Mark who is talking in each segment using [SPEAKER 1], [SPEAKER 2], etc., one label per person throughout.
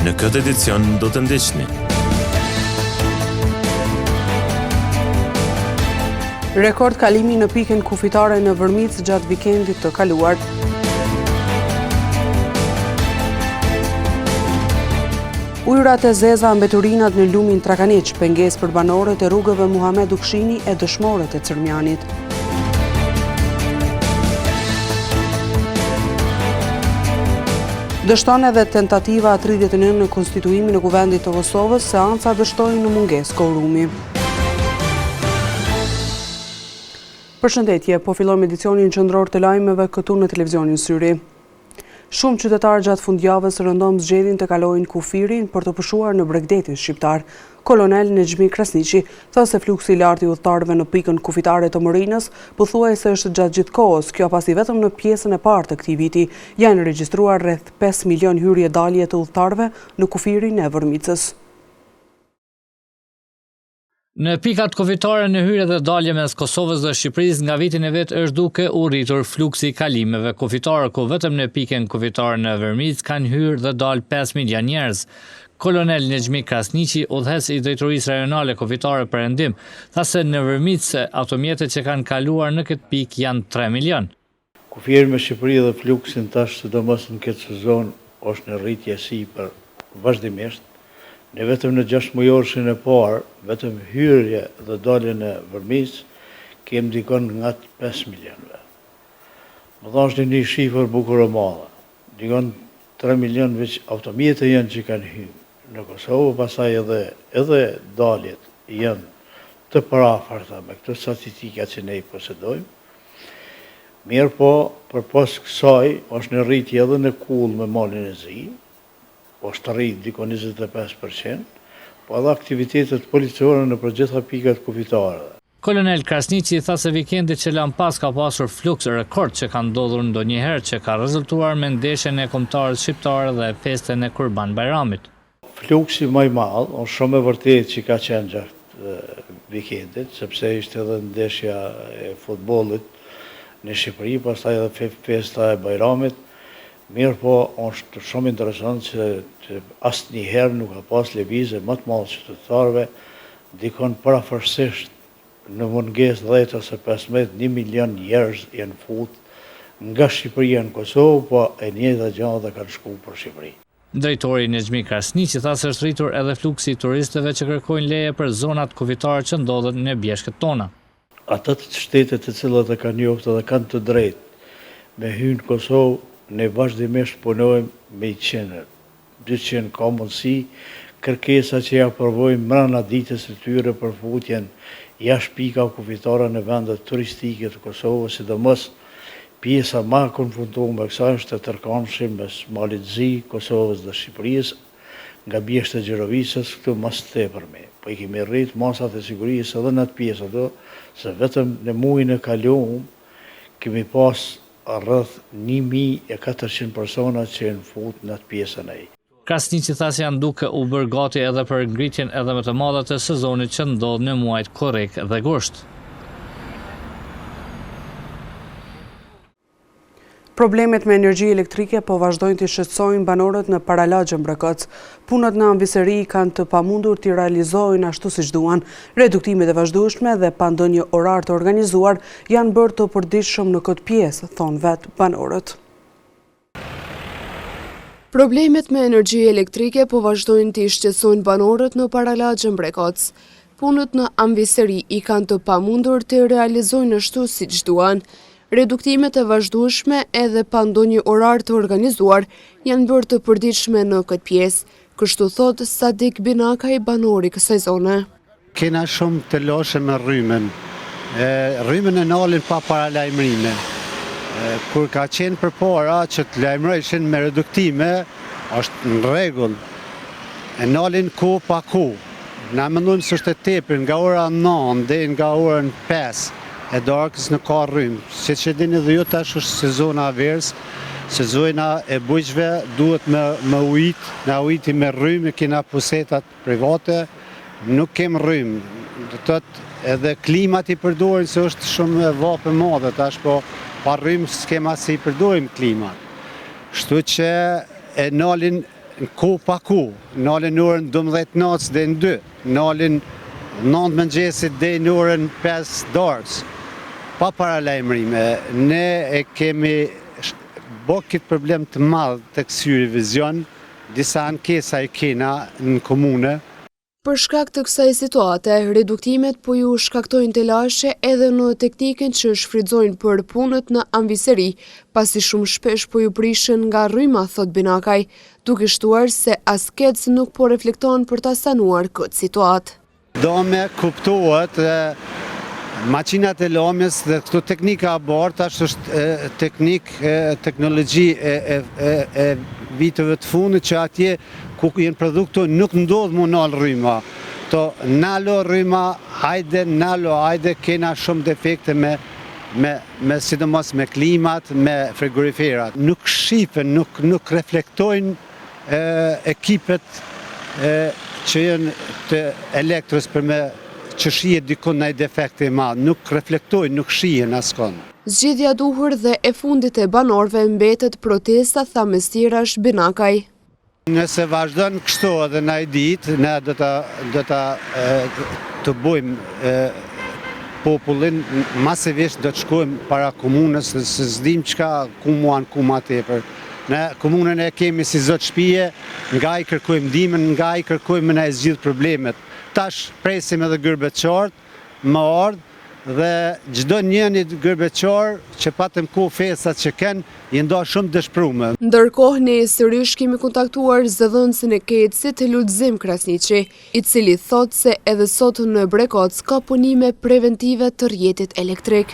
[SPEAKER 1] Në këtë edicion do të ndiqni.
[SPEAKER 2] Rekord kalimi në pikën kufitare në Vërmicë gjatë vikendit të kaluar. Ujërat e zeza mbeturinat në lumin Trakaniç, pengesë për banorët e rrugëve Muhamet Ukshini e dëshmorët e Cërmjanit. Dështon edhe tentativa 39 në konstituimin e Kuvendit të Kosovës, seanca dështojnë në mungesë kvorumi. Përshëndetje, po fillojmë edicionin qendror të lajmeve këtu në televizionin Syri. Shumë qytetarë gjatë fundjavës rëndom zgjedhjen të kalojnë kufirin për të pushuar në Bregdetin shqiptar. Kolonel Nexhmi Krasniqi tha se fluksi i lartë i udhëtarëve në pikën kufitare të Morinës pothuajse është gjatë gjithë kohës, kjo pasi vetëm në pjesën e parë të këtij viti janë regjistruar rreth 5 milion hyrje dalje të udhëtarëve në kufirin e Vërmicës.
[SPEAKER 3] Në pikat kufitare në hyrje dhe dalje mes Kosovës dhe Shqipërisë nga vitin e vet është duke u rritur fluksi i kalimeve kufitare, ku vetëm në pikën kufitare në Vërmicë kanë hyrë dhe dalë 5 milion njerëz. Kolonel Nexhmi Krasniqi, udhëheq i Drejtorisë Rajonale Kufitare Perëndim, tha se në Vërmicë automjetet që kanë kaluar në këtë pikë janë 3 milion.
[SPEAKER 4] Kufiri me Shqipëri dhe fluksin tash sidomos në këtë sezon është në rritje sipër vazhdimisht. Ne vetëm në 6 mujorshin e parë, vetëm hyrje dhe dalje në Vërmicë, kemi dikon nga 5 milionëve. Më thashtë një shifër bukur e madhe. Dikon 3 milion veç automjete janë që kanë hyrë në Kosovë, pasaj edhe daljet janë të parafarta me këtë statistika që ne i posedojmë. Mirë po, për pas kësaj, është në rritje edhe në Kull me Malin e Zi, është të rritë diko 25%, po edhe aktivitetet policore në përgjitha pikat kufitare.
[SPEAKER 3] Kolonel Krasniqi tha se vikendit që lan pas ka pasur fluks rekord që kanë ndodhur ndonjëherë që ka rezultuar me ndeshjen e kombëtarëve shqiptarë dhe festen e Kurban Bayramit.
[SPEAKER 4] Fluksi më i madh është shumë e vërtetë që ka qenë gjatë vikendit, sepse ishte edhe ndeshja e futbollit në Shqipëri, pastaj edhe festa e Bayramit. Mirë po, është shumë interesant që asnjëherë nuk ka pas lëvizje më të madhe qytetarëve, dikon parafërsisht në mungesë 10 ose 15 1 milion njerëz janë futur nga Shqipëria në Kosovë, po e njëjta gjë dhe kanë shkuar për Shqipëri.
[SPEAKER 3] Drejtori Nexhmi Krasniqi tha se është rritur edhe fluksi i turistëve që kërkojnë leje për zonat kufitare që ndodhen në bjeshkët tona.
[SPEAKER 4] Ata shtetet të cilat e kanë njoftë dhe kanë të drejtë me hyrë në Kosovë, ne vazhdimisht punojmë me 200 ka mundësi kërkesa që ja provojmë mrena ditës së tyre për futjen jashtë pika kufitare në vendet turistike të Kosovës, sidomos pjesa më konfrontuar me kësaj është të tërkanshëm mes Malit Zi, Kosovës dhe Shqipërisë, nga bjeshtë e Gjerovisës, këtu mas tepërme. Po i kemi rrit masat e sigurisë edhe në atë pjesë ato, se vetëm në muajin e kaluar kemi pas rreth 1400 persona që janë futur në atë pjesën e.
[SPEAKER 3] Krasniqi tha se janë duke u bërë gati edhe për ngritjen edhe më të madhe të sezonit që ndodh në muajt korrik dhe gusht.
[SPEAKER 2] Problemet me energji elektrike po vazhdojnë të shqetësojnë banorët në Paralagjë Mbrekëc. Punët në anvisëri kanë të pamundur të realizojnë ashtu siç duan. Reduktimet e vazhdueshme dhe pa ndonjë orar të organizuar janë bërë të përditshëm në këtë pjesë, thonë vetë banorët. Problemet me energji elektrike po vazhdojnë të shqetësojnë banorët në Paralagjë Mbrekëc. Punët në anvisëri i kanë të pamundur të realizojnë ashtu siç duan. Reduktimet e vazhdueshme edhe pa ndonjë orar të organizuar janë bërë të përditshme në këtë pjesë, kështu thot Sadik Binaka, i banori kësaj zone.
[SPEAKER 5] Kena shumë të loshe me rrymen. Rrymen e nalin pa paralajmërime. Kur ka qenë përpara që të lajmërojshin me reduktime, është në rregull. E nalin ku pa ku. Na mendojmë se është e tepër nga ora 9 deri nga ora 5. E darkës në ka rrymë. Si që dini dhe ju tash është sezona avers, sezona e bujqve duhet me ujit, na ujiti me rrymë, kena pusetat private, nuk kem rrymë. Dhe tëtë edhe klimat i përdorin, se është shumë vape madhe tash, po pa rrymë s'kema se i përdorim klimat. Shtu që e nalin në ku pa ku, nalin orën 12 natës dhe në 2, nalin 9 mëngjesit dhe në orën 5 darkës, pa paralajmërime. Ne e kemi bo këtë problem të madhë të kësyri vizion, disa ankesa i kena në komune.
[SPEAKER 6] Për shkak të kësaj situate, reduktimet po ju shkaktojnë telashe edhe në teknikën që shfrytëzojnë për punët në anviseri, pasi shumë shpesh po ju prishën nga rryma, thot Binakaj, duke shtuar se as kec nuk po reflekton për ta sanuar këtë situatë.
[SPEAKER 5] Do me kuptohet makinat e lomjes dhe këto teknika aborta është teknologji e viteve të fundit që atje ku jenë produkto nuk ndodhë mu nalë rryma. To nalo rryma, hajde kena shumë defekte me sidomos me klimat, me frigoriferat. Nuk shifen, nuk reflektojnë ekipet që jenë të elektrës për me që shije dikon në i defekte i madhë, nuk reflektojnë, nuk shijen askon.
[SPEAKER 6] Zgjidhja duhur dhe e fundit e banorëve mbetet protesta, tha mesjerash Binakaj.
[SPEAKER 5] Nëse vazhdon kështu edhe në i ditë, ne do të bujmë popullin, masivisht do të shkojmë para komunës, se zdim qka ku muan ku ma tepër. Ne komunën e kemi si zot shtëpie, nga i kërkojmë ndihmën, nga i kërkojmë në e zgjidh problemet. Tash presim edhe gërbeqarët, më ardhë, dhe gjdo njëni gërbeqar që patëm ku fesat që kenë, i nda shumë dëshprume.
[SPEAKER 6] Ndërkohë, ne sërish kemi kontaktuar zëdhënësin e Kecit Lulzim Krasniqi, i cili thot se edhe sot në Brekoc ka punime preventive të rrjetit elektrik.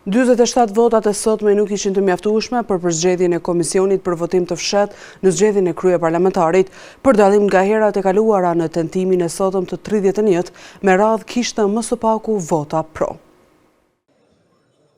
[SPEAKER 2] 47 votat e sotme nuk ishin të mjaftueshme për përzgjedhjen e komisionit për votim të fshehtë në zgjedhjen e kryeparlamentarit, për dallim nga herat e kaluara në tentimin e sotëm të 31, me radhë kishte më së paku vota pro.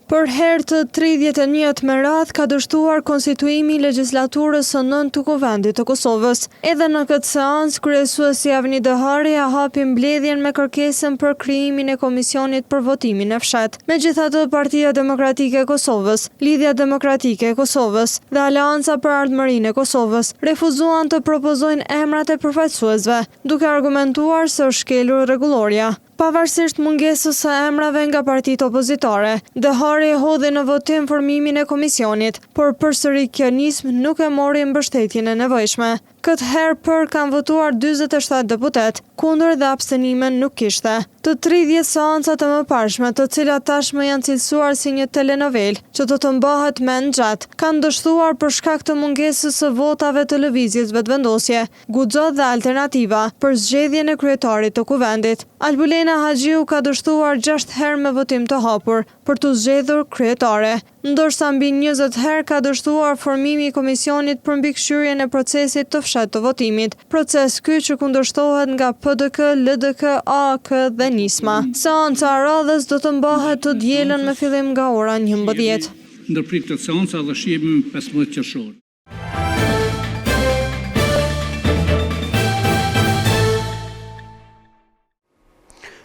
[SPEAKER 7] Për herë të 31 me radhë ka dështuar konstituimi i legjislaturës së 9 të Kuvendit të Kosovës. Edhe në këtë seancë, kryesuesi Avni Dehari hapi mbledhjen me kërkesën për krijimin e komisionit për votimin e fshehtë. Megjithatë, Partia Demokratike e Kosovës, Lidhja Demokratike e Kosovës dhe Aleanca për Ardhmërinë e Kosovës refuzuan të propozojnë emrat e përfaqësuesve, duke argumentuar se është shkelur rregulloria. Pavarësisht mungesës së emrave nga partitë opozitare, Dehari e hodhi në votim formimin e komisionit, por përsëri kjo nismë nuk e mori mbështetjen e nevojshme. Këtë herë për kanë votuar 47 deputet, kundër dhe abstenime nuk kishte. Të 30 seancat e mëparshme, të cilat tashmë janë cilësuar si një telenovel, që do të mbahet me në gjatë, kanë dështuar për shkak të mungesës së votave të lëvizjes vetëvendosje, guxo dhe alternativa për zgjedhjen e kryetarit të Kuvendit. Albulena Haxhiu ka dështuar 6 herë me votim të hapur për të zgjedhur kryetare, ndërsa mbi 20 herë ka dështuar formimi i komisionit për mbikëqyrjen e procesit të fshehtë të votimit, proces ky që kundërshtohet nga PDK, LDK, AK dhe Nisma. Seanca e radhës do të mbahet të dielën me fillim nga ora 11.
[SPEAKER 8] Ndërprit këtë seanca dhe shihem 15 qershor.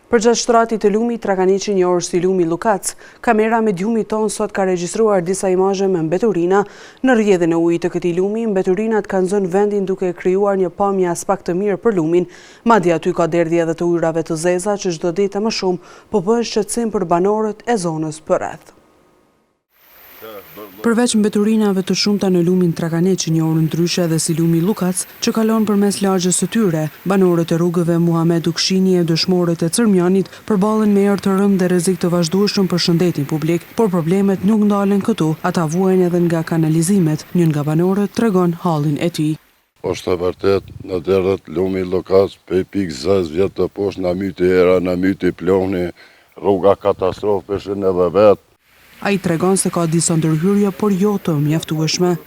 [SPEAKER 2] Përgjatë shtratit të lumit Trakaniçi, njohur si lumi Lukac, kamera me djumi ton sot ka regjistruar disa imazhe me mbeturina. Në rrjedhën e ujit të këtij lumi, mbeturinat kanë zënë vendin duke krijuar një pamje as pak të mirë për lumin. Madje aty ka derdhje edhe të ujrave të zeza që çdo ditë më shumë po bëhen shqetësim për banorët e zonës përreth. Përveç mbeturinave të shumta në lumin Trakaniçi, njohur ndryshe edhe si lumi Lukac, që kalon përmes lagjes së tyre, banorët e rrugëve Muhamet Ukshini e dëshmorët e Cërmjanit përballen me erë të rëndë dhe rrezik të vazhdueshëm për shëndetin publik, por problemet nuk ndalen këtu, ata vuajnë edhe nga kanalizimet. Një nga banorët tregon hallin e tij.
[SPEAKER 9] Është e vërtet, në derdhet lumi Lukac, pe pikë 10 vjet të poshtë na myti era, na myti ploni, rruga katastrofë peshin edhe vetë.
[SPEAKER 2] A i tregon se ka disa ndërhyrje, por jo të mjaftueshme.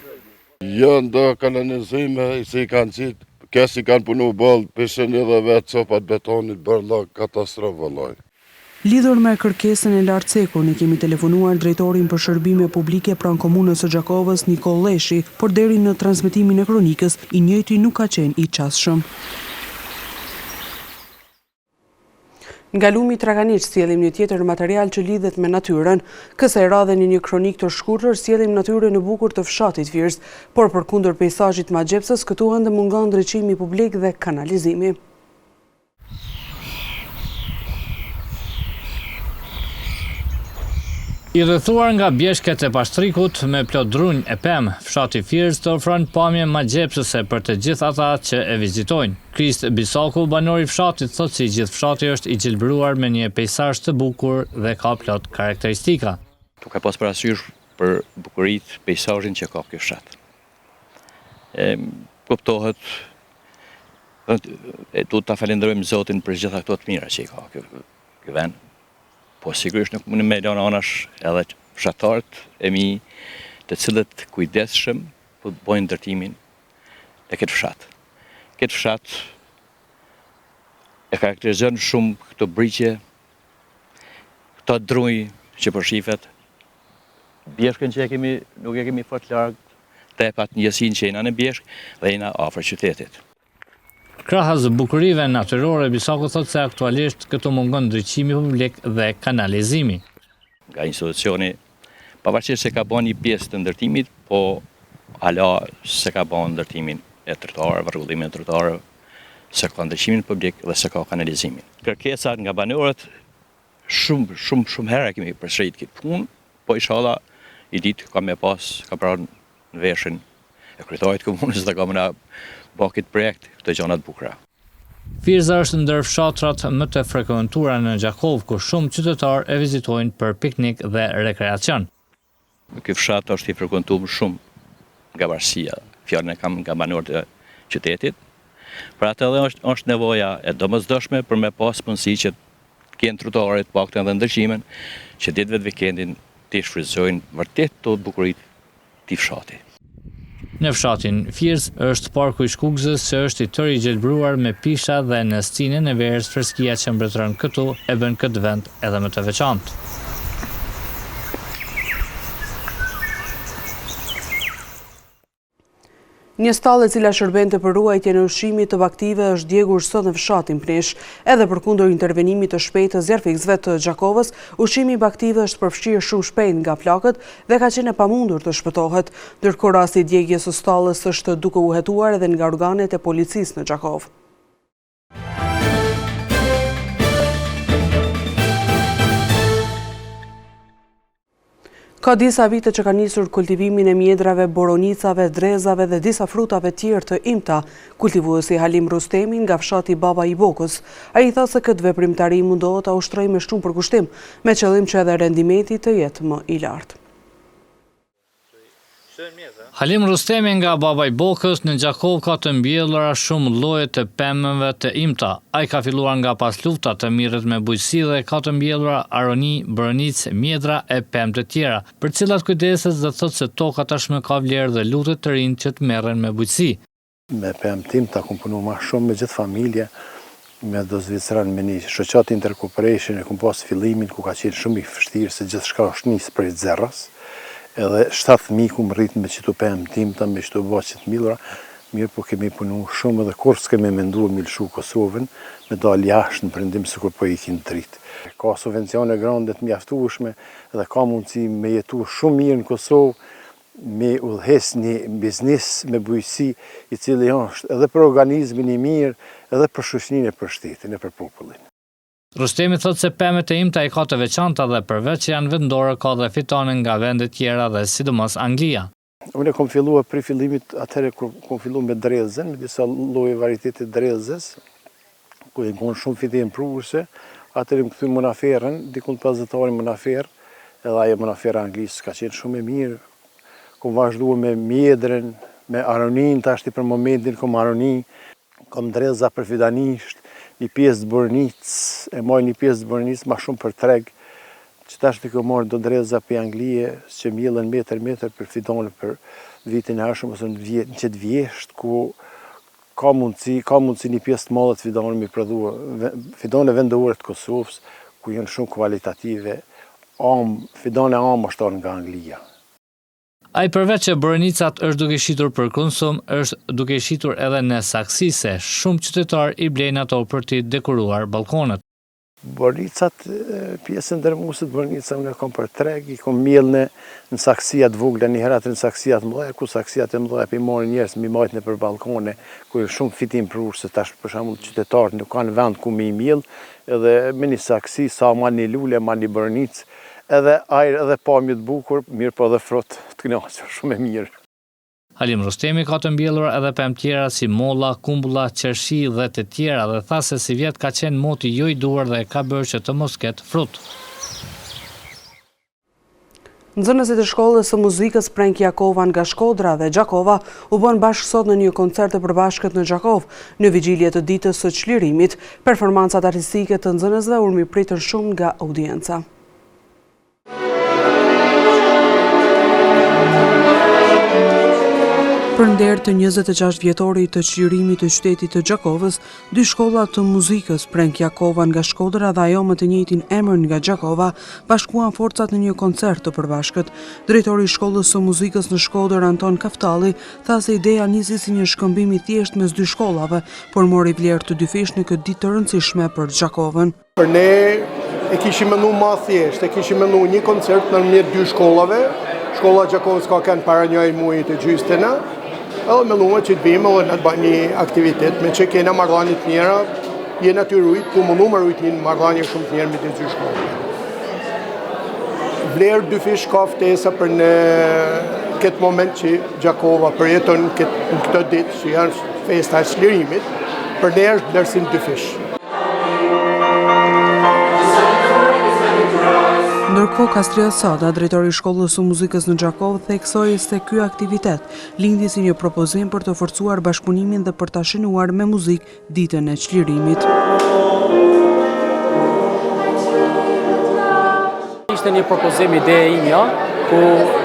[SPEAKER 9] Jo, ndo kanalizime, si kanë qitë, kesi kanë punu bolë, peshin edhe vetë copat betonit, bërla katastrofë vëllaj.
[SPEAKER 2] Lidhur me kërkesën e lartcekur, ne kemi telefonuar drejtorin për shërbime publike pranë komunës së Gjakovës, Nikol Leshi, por deri në transmetimin e kronikës, i njëjti nuk ka qenë i qasshëm. Nga lumi Trakaniç sjellim një tjetër material që lidhet me natyrën. Kësaj radhe në një kronik të shkurtër sjellim natyrën e bukur të fshatit Firs, por përkundër peizazhit magjepsës këtu ende mungon ndriçimi publik dhe kanalizimi.
[SPEAKER 3] I rrethuar nga bjeshket e Pashtrikut me plot drunj e pemë, fshati Firs të ofron pamje magjepsëse për të gjithë ata që e vizitojnë. Krist Bisaku, banori i fshatit, thotë se gjithë fshati është i gjelbëruar me një peizazh të bukur dhe ka plot karakteristika.
[SPEAKER 10] Tu ka pas parasysh për bukuritë peizazhin që ka ky fshat. Kuptohet, du ta falenderojmë Zotin për gjitha këto të mira që i ka ky vend. Po sigurisht nuk mund me lënë anash edhe fshatarët e mi të cilët kujdesshëm po bojnë ndërtimin e këtë fshat. Këtë fshat e karakterizon shumë këto brigje, këto druj që po shifet, bjeshkën që nuk e kemi fort larg, tepat njësinë që jena në bjeshk dhe jena afër qytetit.
[SPEAKER 3] Krahas bukurive natyrore, Bisaku thotë se aktualisht këtu mungon ndriçimi publik dhe kanalizimi.
[SPEAKER 10] Nga institucioni, pavarësisht se ka bën një pjesë të ndërtimit, po hala se ka bën ndërtimin e trotuarëve, rrugëllimin e trotuarëve, se ka ndriçimin publik dhe se ka kanalizimin. Kërkesat nga banorët shumë herë kemi përsërit këtë punë, po inshallah i ditë ka pranë në veshën e kryetarit komunës dhe ka më na bërë këtë projekt këtë gjëra të bukura.
[SPEAKER 3] Firza është ndër fshatrat më të frekuentuara në Gjakov, ku shumë qytetarë e vizitojnë për piknik dhe rekreacion.
[SPEAKER 10] Ky fshat është i frekuentuar shumë nga varësia. Fjalën e kam nga banorët e qytetit. Për atë edhe është nevoja e domosdoshme për me pas mundësi që të kenë trotuaret paktën dhe ndriçimin, që ditëve të vikendin të shfrytëzojnë vërtet të bukuritë të fshatit.
[SPEAKER 3] Në fshatin Firs është parku i Shkugzës që është i tërë i gjelbëruar me pisha dhe në stinën e verës freskia që mbretëron këtu e bën këtë vend edhe më të veçantë.
[SPEAKER 2] Një stallë e cila shërben të për ruajtjen e ushqimit të baktive është djegur sot në fshatin Prish. Edhe përkundër intervenimit të shpejtë të zjarfikësve të Gjakovës, ushqimi i baktive është përfshirë shumë shpejt nga plakët dhe ka qenë e pamundur të shpëtohet. Ndërkohë rasti i djegjes së stallës është duke u hetuar edhe nga organet e policisë në Gjakov. Ka disa vite që ka nisur kultivimin e mjedrave, boronicave, drezave dhe disa frutave tjerë të imta, kultivuesi Halim Rustemi nga fshati Baba i Bokës. Ai tha se këtë veprimtari mundohet ta ushtrojë me shumë përkushtim, me qëllim që edhe rendimenti të jetë më i lartë.
[SPEAKER 3] Halim Rustemi nga Baba i Bokës në Gjakov ka të mbjellura shumë lloje të pemëve të imta. Ai ka filluar nga pas lufta të mirët me bujqësi dhe ka të mbjellura aroni, boronicë, mjedra e pemë të tjera, për cilat kujdeset dhe thotë se toka tashmë ka vlerë dhe lutet të rinj që të merren me bujqësi.
[SPEAKER 11] Me pemë tim ta kum punu më shumë me gjithë familje, me do Zvicran me një shoqat intercooperation e kum pas fillimin ku ka qenë shumë i vështirë se gjithçka është nisë prej zerrës. Edhe 7.000 ku më rritë me qëtu pëmë timta, me qëtu baqit milura, mirë po kemi punu shumë edhe kur s'kemi mendu me lëshu Kosovën, me dalë jashtë në prendim së kur po i kinë dritë. Ka subvencione grandet mjaftueshme edhe ka mundësi me jetu shumë mirë në Kosovë, me udhëhes një biznis me bujqësi i cili është edhe për organizmin i mirë, edhe për shoqërinë e për shtetin e për popullin.
[SPEAKER 3] Rustemi thotë se pemët e imta i ka të veçanta dhe përveç që janë vendore ka dhe fitone nga vendet tjera dhe sidomos Anglia.
[SPEAKER 11] Unë kom filluar për fillimit atëherë kur kom filluar me drezën, me disa lloje varietete drezës, ku e ngon shumë fite impruese, atëherë më kthy monaferën, dikun 50 orë monafer, edhe ajo monafera anglisë ka qenë shumë e mirë. Kom vazhduar me mjedrën, me aronin, tash për momentin kom aroni, kom dreza për fidanisht, një pjesë të bornicë, e moj një pjesë të bornicë ma shumë për treg, që tash të kjo morë do dreza për Anglije, që mjellën metër për fidone për vitin e hershëm, ose në qëtë vjesht, ku ka mundësi një pjesë të madhe të fidone me prodhua, fidone vendore të Kosovës, ku janë shumë kvalitative, fidone amë është nga Anglija.
[SPEAKER 3] Ai përveç që boronicat është duke shitur për konsum, është duke shitur edhe në saksi se shumë qytetar i blejnë ato për t'i dekoruar balkonet.
[SPEAKER 11] Bornicat, pjesën dërmusit, bornica unë e kom për treg, i kom mjellë në saksijat vogla, një herat në saksijat mëdha, ku saksijat e mëdha për i morë njerës mi majtë në për balkone, ku e shumë fitim prurë, se tash për shembull qytetarët nuk kanë vend ku mi mjellë, edhe me një saksi, sa ma një lule, ma një bornicë, edhe ajrë edhe pamjet bukur, mirë po edhe frot të kënaqur, shumë e mirë.
[SPEAKER 3] Halim Rostemi ka të mbjellur edhe pemë tjera si molla, kumbulla, qershi dhe të tjera dhe tha se si vjet ka qenë moti jo i duar dhe ka bërë që të mos ketë frut.
[SPEAKER 2] Nxënësit e shkollës së muzikës Prenk Jakova nga Shkodra dhe Gjakova u bën bashkë sot në një koncert të përbashkët në Gjakov, në vigjilje të ditës së çlirimit. Performancat artistike të nxënësve u mirëpritën shumë nga audienca. Për nder të 26 vjetorit të çlirimit të qytetit të Gjakovës, dy shkolla të muzikës Prenk Jakova nga Shkodra dhe ajo me të njëjtin emër nga Gjakova bashkuan forcat në një koncert të përbashkët. Drejtori i shkollës së muzikës në Shkodër Anton Kaftalli tha se ideja nisi si një shkëmbim i thjeshtë mes dy shkollave, por mori vlerë të dyfish në këtë ditë të rëndësishme për Gjakovën.
[SPEAKER 12] Për ne e kishim menduar më thjesht, e kishim menduar një koncert ndërmjet dy shkollave. Shkolla Gjakovës ka kanë para një muaji të gjystena. Edhe me lume që të bimë edhe në të bëjmë një aktivitet, me që kena marrëdhënie të njëra, jena të rujt, ku më numër rujt një marrëdhënie shumë të njerë me të dy shkollë. Vlerë dyfish ka ftesa për në këtë moment që Gjakova përjeton në këtë ditë, që janë festa e çlirimit, për ne është vlerësim dyfish.
[SPEAKER 2] Ndërkohë Kastria Sada, drejtori i shkollës së muzikës në Gjakovë, theksoi se ky aktivitet lindi si një propozim për të forcuar bashkëpunimin dhe për ta shënuar me muzikë ditën e çlirimit.
[SPEAKER 13] Ishte një propozim ide e imja, ku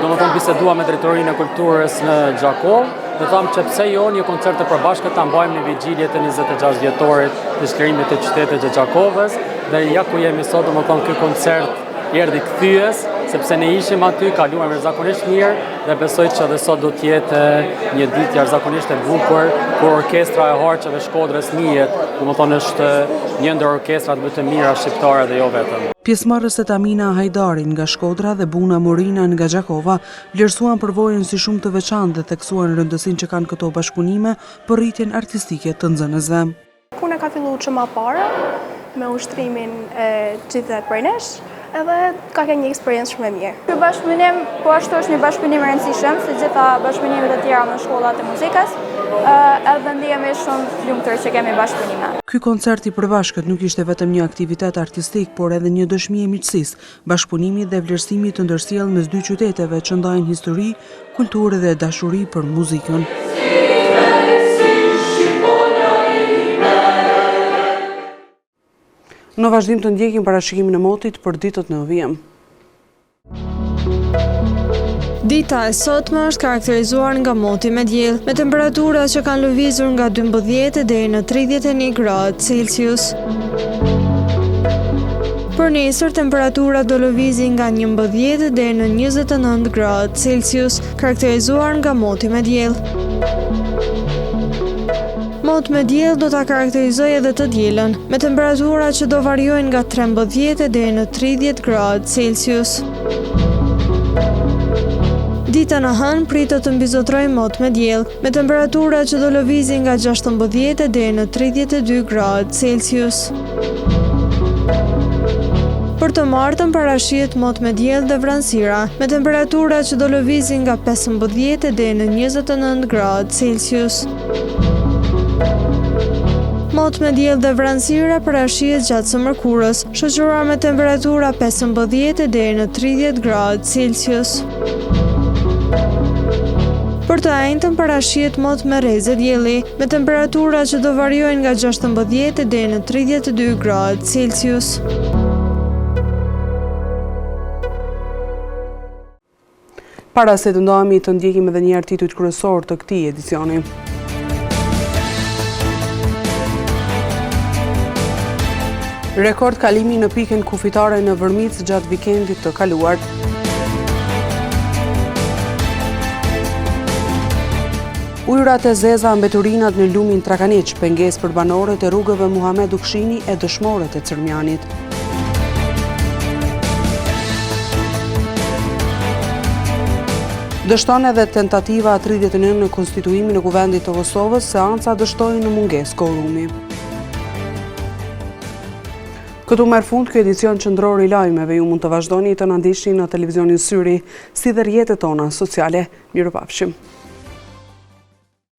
[SPEAKER 13] domethënë bisedua me drejtorinë e kulturës në Gjakovë dhe thamë që pse jo një koncert të përbashkët ta mbajmë në vigjilje të 26 vjetorit të çlirimit të qytetit të Gjakovës dhe ja ku jemi sot, domethënë ky koncert erdhi kthyes, sepse ne ishim aty, kaluam jashtëzakonisht mirë dhe besoj që edhe sot do të jetë një ditë jashtëzakonisht e bukur, ku orkestra e Harçeve Shkodrës njihet, domethënë është një ndër orkestrat më të mira shqiptare dhe jo vetëm.
[SPEAKER 2] Pjesëmarrëset Amina Hajdarin nga Shkodra dhe Buna Morina nga Gjakova vlerësuan përvojën si shumë të veçantë dhe theksuan rëndësinë që kanë këto bashkëpunime për rritjen artistike të nxënësve.
[SPEAKER 14] Puna ka filluar që më parë me ushtrimin e gjithë prej nesh, edhe ka qenë një eksperiencë shumë e mirë.
[SPEAKER 15] Ky bashkëpunim po ashtu është një bashkëpunim i rëndësishëm, si gjitha bashkëpunimet e tjera në shkollat e muzikës, edhe ndihemi shumë lumtur që kemi bashkëpunime.
[SPEAKER 2] Ky koncert i përbashkët nuk ishte vetëm një aktivitet artistik, por edhe një dëshmi e miqësisë, bashkëpunimi dhe vlerësimi të ndërsjellë mes dy qyteteve që ndajnë histori, kulturë dhe dashuri për muzikën. Në vazhdim të ndjekim parashikimin e motit për ditët në vijim.
[SPEAKER 7] Dita e sotme është karakterizuar nga moti me diell, me temperatura që kanë lëvizur nga 12 deri në 31 gradë Celsius. Për nesër, temperatura do lëvizin nga 11 deri në 29 gradë Celsius, karakterizuar nga moti me diell. Mot me diell do ta karakterizoj edhe të dielën, me temperatura që do variojnë nga 13 deri në 30 gradë Celsius. Dita në hënë pritet të mbizotrojë mot me diell, me temperatura që do lëvizin nga 16 deri në 32 gradë Celsius. Për të martën parashihet mot me diell dhe vranësira, me temperatura që do lëvizin nga 15 deri në 29 gradë Celsius. Mot me diell dhe vranësira parashihet gjatë së mërkurës, shoqëruar me temperatura 15 deri në 30 gradë Celsius. Për të ajntën parashihet mot me rrezë dielli, me temperatura që do variojnë nga 16 deri në 32 gradë Celsius.
[SPEAKER 2] Para se të ndohemi të ndjekim edhe një titujt kryesor të këtij edicioni. Rekord kalimi në pikën kufitare në Vërmicë gjatë vikendit të kaluar. Ujërat e zeza mbeturinat në lumin Trakaniç, pengesë për banorët e rrugëve Muhamet Ukshini e dëshmorët e Cërmjanit. Dështon edhe tentativa 39 në konstituimin e Kuvendit të Kosovës, seanca dështojnë në mungesë kvorumi. Këtu merr fund ky edicion qendror i lajmeve. Ju mund të vazhdoni të na ndiqni në televizionin Syri, si dhe rrjetet tona sociale. Mirupafshim.